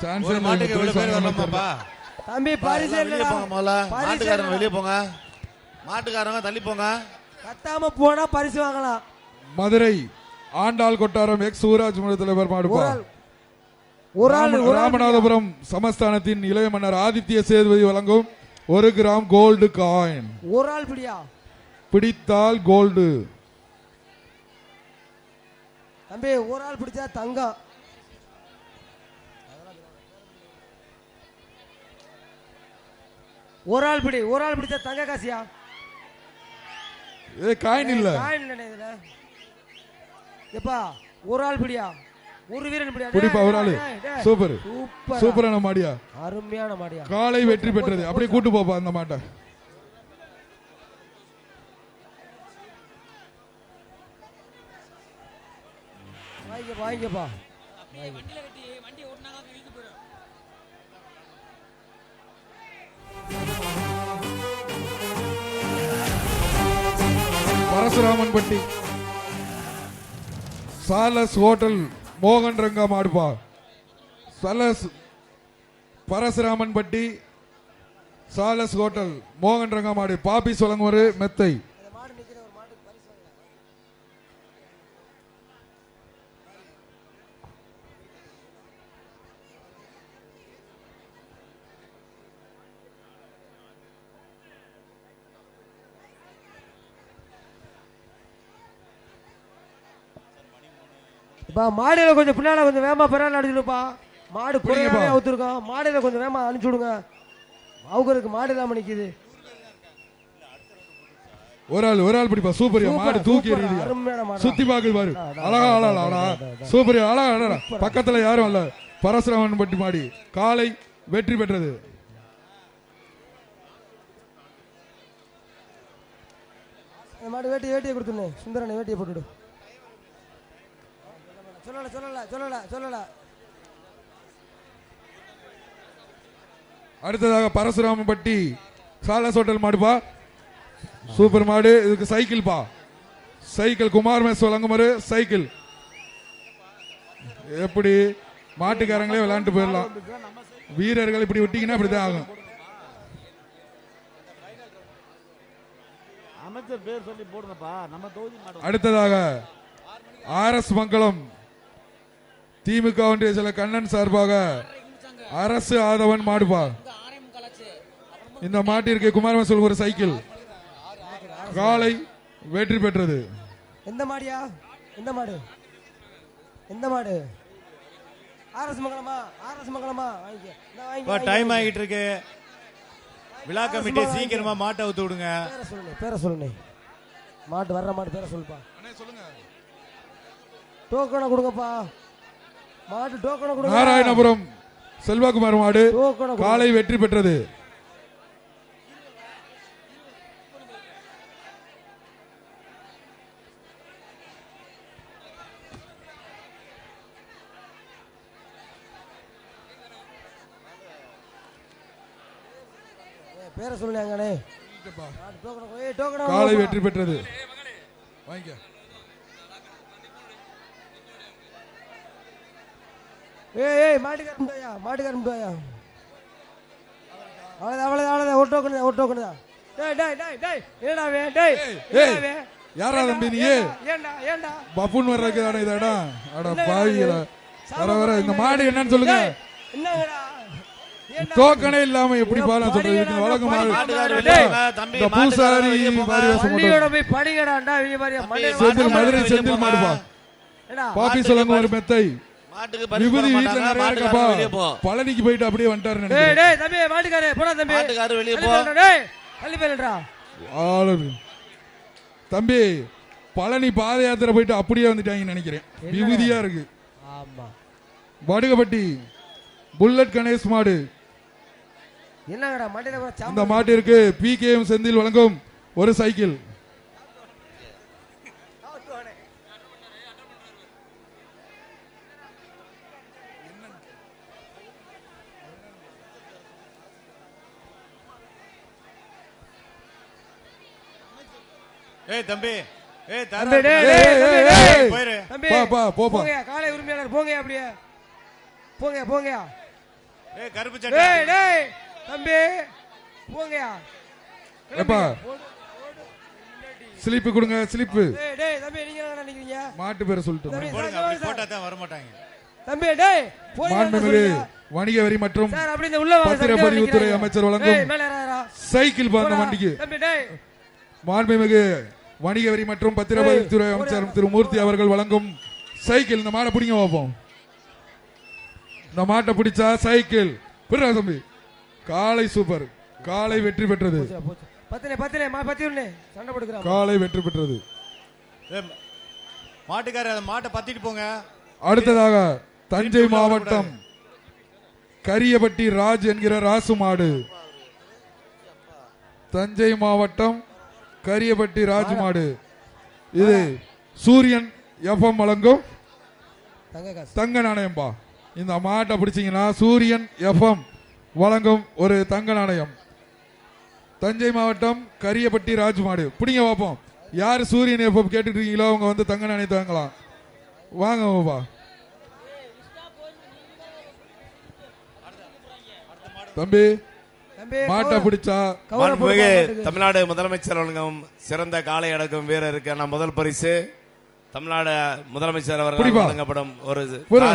மாட்டுக்கு எவ்வளவு பேர் வரலாமாப்பா? தம்பி பரிசு வெளியே போங்க, முதல்ல மாட்டுக்காரங்க வெளியே போங்க, மாட்டுக்காரங்க தள்ளி போங்க. கத்தாம போனா பரிசு வாங்கலாம். மதுரை ஆண்டாள் கொட்டாரம் எக்ஸ் ஊராட்சி மன்ற தலைவர் மாடுப்பா. ராமநாதபுரம் சமஸ்தானத்தின் இளைய மன்னர் ஆதித்ய சேதுபதி வழங்கும் 1 கிராம் கோல்டு காயின். ஒரு ஆள் பிடியா, பிடித்தால் கோல்டு. தம்பி ஒரு ஆள் பிடிச்சா தங்கம். ஒரு ஆள் பிடிச்சா தங்க காசியா. காயின் இல்ல, காயின் இல்ல இதுல. எப்பா ஒரு ஆள் பிடியா, ஒரு வீரன் பிடியா. பிடிப்பா ஒரு ஆளு. சூப்பர் சூப்பரான மாடியா, அருமையான மாடியா. காலை வெற்றி பெற்றது. அப்படியே கூட்டு போப்பா அந்த மாட்டை. வாங்கிப்பா. பரசுராமன்பட்டி சாலஸ் ஹோட்டல் மோகன் ரங்கா மாடுப்பா. சாலஸ் பரசுராமன்பட்டி சாலஸ் ஹோட்டல் மோகன் ரங்கா மாடு. பாப்பி சொலங்கூர் மெத்தை. மாடியில கொஞ்சம் பின்னால கொஞ்சம் வேமா பெறால அடிச்சுடுப்பா. மாடு புரியாம அவுத்துருக்கோம். மாடியில கொஞ்சம் வேமா அனுப்பிச்சு விடுங்க. அவருக்கு மாடு இல்லாம நிக்குது. ஒரு ஆள் பிடிப்பா. சூப்பர் மாடு தூக்கி எறியுது. சுத்தி பாக்குது பாரு. அழகா அழகா சூப்பர் அழகா. பக்கத்துல யாரும் இல்ல. பரசுராமன் பட்டி மாடி காலை வெற்றி பெற்றது. மாடு வேட்டியை கொடுத்துருங்க. சுந்தரனை வேட்டியை போட்டுடு. சொல்லல. அடுத்ததாக பரசுராமன்பட்டி சாலஸ் ஹோட்டல் மாடுப்பா. சூப்பர் மாடு. இதுக்கு சைக்கிள் பா. சைக்கிள் குமார் மேஸ் வழங்குமாறு சைக்கிள். எப்படி மாட்டுக்காரங்களே விளையாண்டு போயிடலாம். வீரர்கள் இப்படி விட்டீங்கன்னா இப்படிதான் ஆகும். அடுத்ததாக ஆர்எஸ் மங்கலம் திமுக ஒன்றிய சில கண்ணன் சார்பாக அரசு ஆதவன் மாடுபா. இந்த மாட்டிற்கு குமாரமன் சொல்கிற சைக்கிள் காலை வெற்றி பெற்றது. எந்த மாடியா? எந்த மாடு? ஆர்எஸ் மங்கலமா? டைம் ஆகிட்டு இருக்கு. விழா கமிட்டி சீக்கிரமா மாட்டை அவுத்து விடுங்க. பேரை சொல்லுங்க. மாட்டு வர்ற மாடு பேரை சொல்லுப்பா. டோக்கனை கொடுங்கப்பா. மாடு டோக்கனை கொடுங்க. நாராயணபுரம் செல்வகுமார் மாடு காலை வெற்றி பெற்றது. பேரை சொல்லுங்க. காலை வெற்றி பெற்றது. வாங்கிக்க. மாட்டுக்காரன் அவ்வளவுதான். ஒரு டோக்கன் தான். யாரா தம்பி நீ? பப்புன் வர்றதுக்கு தானே இதடா. அட பாவிகள வர இந்த மாடு என்னன்னு சொல்லுங்க. டோக்கனே இல்லாம எப்படி பாலாம் சொல்றது? வழக்கு மாடு பூசாரி மதுரை செந்தில் மாடுப்பா. பாப்பி சொல்லுங்க ஒரு மெத்தை. விபூதி வீட்டுல நிறைய இருக்கப்பா. பழனிக்கு போயிட்டு அப்படியே வந்துட்டாரு. தம்பி பழனி பாத யாத்திரை போயிட்டு அப்படியே வந்துட்டாங்க நினைக்கிறேன். விபூதியா இருக்கு. வடுகப்பட்டி புல்லட் கணேஷ் மாடு. இந்த மாட்டிற்கு பிகேஎம் செந்தில் வழங்கும் ஒரு சைக்கிள். தம்பி காலை உரிமையாளர் போங்க. அப்படியே போங்க. ஏய் கருப்பு சட்டை டேய் டேய் தம்பி போங்கயா எப்பா ஸ்லிப் கொடுங்க ஸ்லிப். டேய் டேய் தம்பி நீங்க என்ன நினைக்கிறீங்க? மாட்டு பேரை சொல்லிட்டு போடுங்க அப்படி போட்டா தான் வர மாட்டாங்க. தம்பி டேய் போய் மாண்புமிகு வணிக வரி மற்றும் சார் அப்படி இந்த உள்ள வாங்க பத்திரப்பதிவுத்துறை அமைச்சர் வழங்கும் மேல ஏறா சைக்கிள் பாங்க வண்டிக்கு. தம்பி டேய் மாண்புமிகு வணிக வரி மற்றும் பத்திரப்பதிவுத்துறை அமைச்சர் திரு மூர்த்தி அவர்கள் வழங்கும் சைக்கிள். இந்த மாடை பிடிங்க பார்ப்போம். இந்த மாட்டை பிடிச்சா சைக்கிள் பிறகு தம்பி. காலை சூப்பர், காலை வெற்றி பெற்றது. பத்தினே பத்தினே சண்டை போடுறான். காலை வெற்றி பெற்றது. மாட்டுக்காரர் மாட்டை பத்திட்டு போங்க. அடுத்ததாக தஞ்சை மாவட்டம் கரியப்பட்டி ராஜ் என்கிற ராசு மாடு. தஞ்சை மாவட்டம் கரியப்பட்டி ராஜ் மாடு. இது சூரியன் எஃப்எம் வழங்கும் தங்க நாணயம்பா. இந்த மாட்டை பிடிச்சீங்கன்னா சூரியன் எஃப்எம் வழங்கும் ஒரு தங்க நாணயம். தஞ்சை மாவட்டம் கரியப்பட்டி ராஜ் மாடு பிடிங்க பார்ப்போம். யார் சூரியன் எஃப்எம் கேட்டுட்டு இருக்கீங்களோ அவங்க வந்து தங்க நாணயத்தை வாங்கலாம். வாங்க பாப்பா. தம்பி மாட்டை பிடிச்சா மாண்புமிகு தமிழ்நாடு முதலமைச்சர் வழங்கும் சிறந்த காளை அடக்கும் வீரருக்கு முதல் பரிசு தமிழ்நாடு முதலமைச்சர் அவர்கள் வழங்கப்படும் ஒரு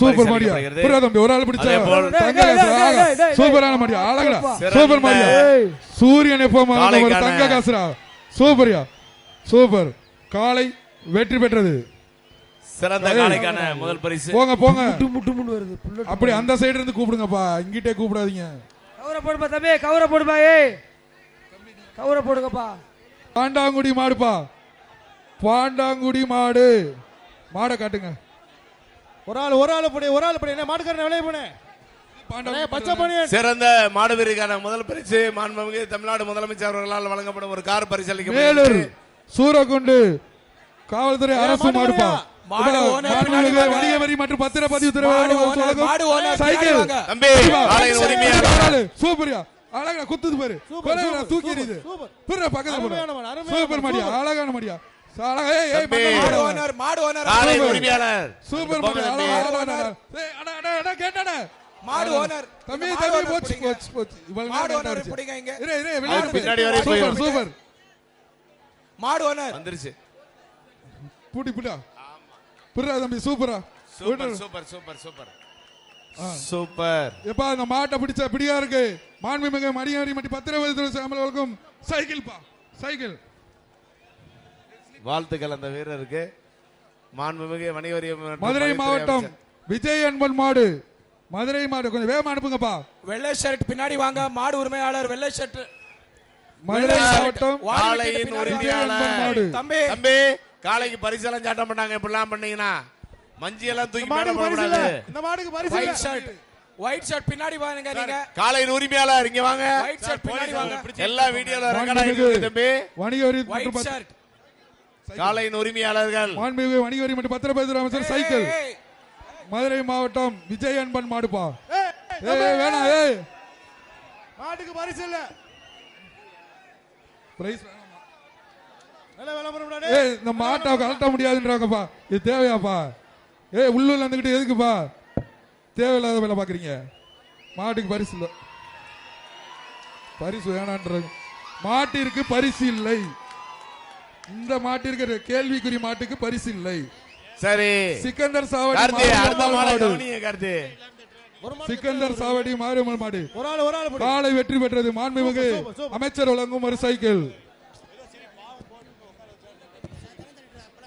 சூப்பர் மாடியா. தம்பி ஒரு ஆள் பிடிச்சா சூப்பரான மாடியா. அழகா சூப்பர் மாடியா. சூரியன் எப்போ ஒரு தங்க காசுரா. சூப்பரியா சூப்பர். காளை வெற்றி பெற்றது. சிறந்த காளைக்கான முதல் பரிசு. போங்க போங்க முட்டு வருது. அப்படி அந்த சைடு இருந்து கூப்பிடுங்கப்பா, இங்கிட்டே கூப்பிடாதீங்க. கவர போடுப்பா தம்பி, கவர போடுப்பா. ஏய் கவர போடுங்கப்பா. பாண்டாங்குடி மாடுப்பா, பாண்டாங்குடி மாடு. மாடை காட்டுங்க. ஒரு ஆள் படி என்ன மாட்டுக்காரன் விளைய போனே. சிறந்த மாடு வீரருக்கான முதல் பரிசு மாண்புமிகு தமிழ்நாடு முதலமைச்சர் அவர்களால் வழங்கப்படும் ஒரு கார் பரிசு வேலூர் அளிக்கப்படும். சூரக்குண்டு காவல்துறை அரசு மாடுப்பா. வணிக வரி மற்றும் பத்திரப்பதிவுத்துறை சைக்கிள் தம்பி காளையின் உரிமையாளர் சூப்பரியா. அழகா குத்துது பாரு. தூக்கி எறியுது. பக்கத்துல போடு. சூப்பர் மாடியா. அழகான மாடியா. காளையின் உரிமையாளர் சூப்பர் மாடியா. கேட்டானே மாடு ஓனர் தம்பி தம்பி போச்சு போச்சு போச்சு. மாடு ஓனர் பிடிங்க இங்க. பின்னாடி வரை போய் சூப்பர் சூப்பர். மாடு ஓனர் வந்துருச்சு. புடி புடா புறா தம்பி. சூப்பரா super super super super super. எப்பா இந்த மாட்டை பிடிச்ச பிடியா இருக்கு. மாண்புமிகு மடியாரி மட்டி பத்திரப்பதிவுத்துறை அமல்களுக்கும் சைக்கிள் பா சைக்கிள். வாழ்த்துக்கள் அந்த வீரருக்கு. மாண்புமிகு வணிகவரி மதுரை மாவட்டம் விஜய் அன்பன் மாடு. மதுரை மாடு கொஞ்சம் வேகமா அனுப்புங்கப்பா. வெள்ளை ஷர்ட் பின்னாடி வாங்க. மாடு உரிமையாளர் வெள்ளை ஷர்ட். மதுரை மாவட்டம் காளையின் உரிமையாளர். தம்பி தம்பி காளைக்கு பரிசெல்லாம் சாட்ட மாட்டாங்க. இப்படிலாம் பண்ணீங்கன்னா மஞ்சி எல்லாம் தூக்கி மேல போடக்கூடாது. இந்த மாடுக்கு பரிசு ஒயிட் ஷர்ட் ஒயிட் ஷர்ட் பின்னாடி வாங்க. நீங்க காளையின் உரிமையாளர் இங்க வாங்க. ஒயிட் ஷர்ட் பின்னாடி வாங்க. எல்லா வீடியோல ரெக்கார்ட் ஆயிருக்கு தம்பி. வணிக வரி ஒயிட் ஷர்ட் காளையின் உரிமையாளர்கள். மாண்புமிகு வணிக வரி மற்றும் பத்திரப்பதிவுத்துறை அமைச்சர் சைக்கிள். மதுரை மாவட்டம் விஜய் அன்பன் மாடுப்பா. வேணாம் ஏய் மாட்டுக்கு பரிசு இல்ல. பிரைஸ் விளம்பரம் இந்த மாட்டை கலட்ட முடியாதுன்றாங்கப்பா. இது தேவையாப்பா? உள்ளூர்ல இருந்துகிட்டு எதுக்குப்பா தேவையில்லாத வேலை பாக்குறீங்க? மாட்டுக்கு பரிசு இல்ல. பரிசு வேணான்றாங்க. மாட்டிற்கு பரிசு இல்லை. இந்த மாட்டிற்கு கேள்விக்குறி மாட்டுக்கு பரிசு இல்லை. சரி சிக்கந்தர் சாவடி அடுத்த மாடு கார்த்தி. சிக்கந்தர் சாவடி மாரியம்மன் மாடு. ஒரு ஆள் காலை வெற்றி பெற்றது. மாண்புமிகு அமைச்சர் வழங்கும் ஒரு சைக்கிள்.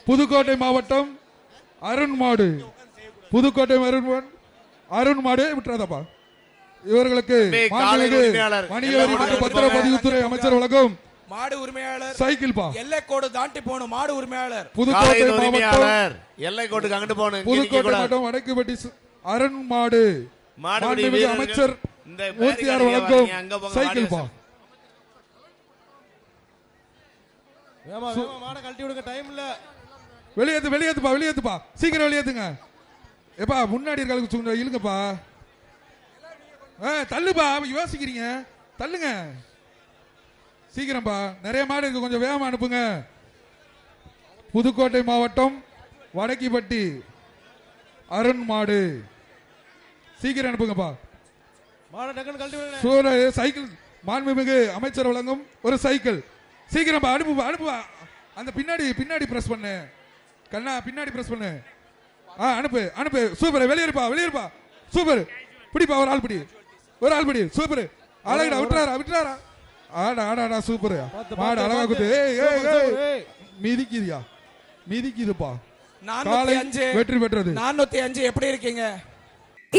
புதுக்கோட்டை மாவட்டம் அருண் மாடு. புதுக்கோட்டை அருண் மாடு விட்டுறாதப்பா. இவர்களுக்கு மாண்புமிகு வணிக வரி மற்றும் பத்திரப்பதிவுத்துறை அமைச்சர் வழங்கும் மாடு உரிமையாளர் சைக்கிள் பா. எல்லை கோடு தாண்டி போகணும். மாடு உரிமையாளர் புதுக்கோட்டை மாவட்டம் எல்லை கோட்டுக்கு அங்கிட்டு போகணும். புதுக்கோட்டை மாவட்டம் வடக்குப்பட்டி அருண் மாடு. மாண்புமிகு அமைச்சர் மூர்த்தியார் வழங்கும் சைக்கிள் பா. மாடை கழட்டி விடுங்க, டைம் இல்ல. வெளியேத்துப்பா சீக்கிரம் வெளியேத்துங்க. எப்பா முன்னாடி இருக்க இழுங்கப்பா. தள்ளுப்பா யோசிக்கிறீங்க. தள்ளுங்க சீக்கிரம்பா. நிறைய மாடு இருக்கு, கொஞ்சம் வேகமா அனுப்புங்க. புதுக்கோட்டை மாவட்டம் வடக்கிப்பட்டி அருண் மாடு. சீக்கிரம் அனுப்புங்கப்பா. மாட டக்குன்னு கழட்டி விடுங்க. சூரிய சைக்கிள் மாண்புமிகு அமைச்சர் வழங்கும் ஒரு சைக்கிள். சீக்கிரம் அனுப்புவா. அந்த பின்னாடி பிரஸ் பண்ணு கண்ணா, பின்னாடி பிரஸ் பண்ணு. அனுப்பு. சூப்பர், வெளியேறுப்பா. சூப்பர், பிடிப்பா, ஒரு ஆள் பிடி. சூப்பர், அழகுடா, விட்டுறாரா. ஆடா சூப்பர். மாடு அழகா குத்து. மிதிக்குதுப்பா. காலை 405 வெற்றி பெற்றது. 405 எப்படி இருக்கீங்க?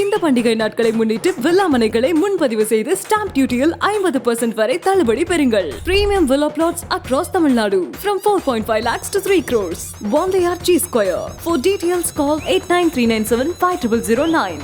இந்த பண்டிகை நாட்களை முன்னிட்டு வில்லா மனைகளை முன்பதிவு செய்து ஸ்டாம்ப் டியூட்டியில் 50% வரை தள்ளுபடி பெறுங்கள். Premium villa plots across Tamil Nadu from 4.5 lakhs to 3 crores. Bondayar G Square. For details call 89397 5009.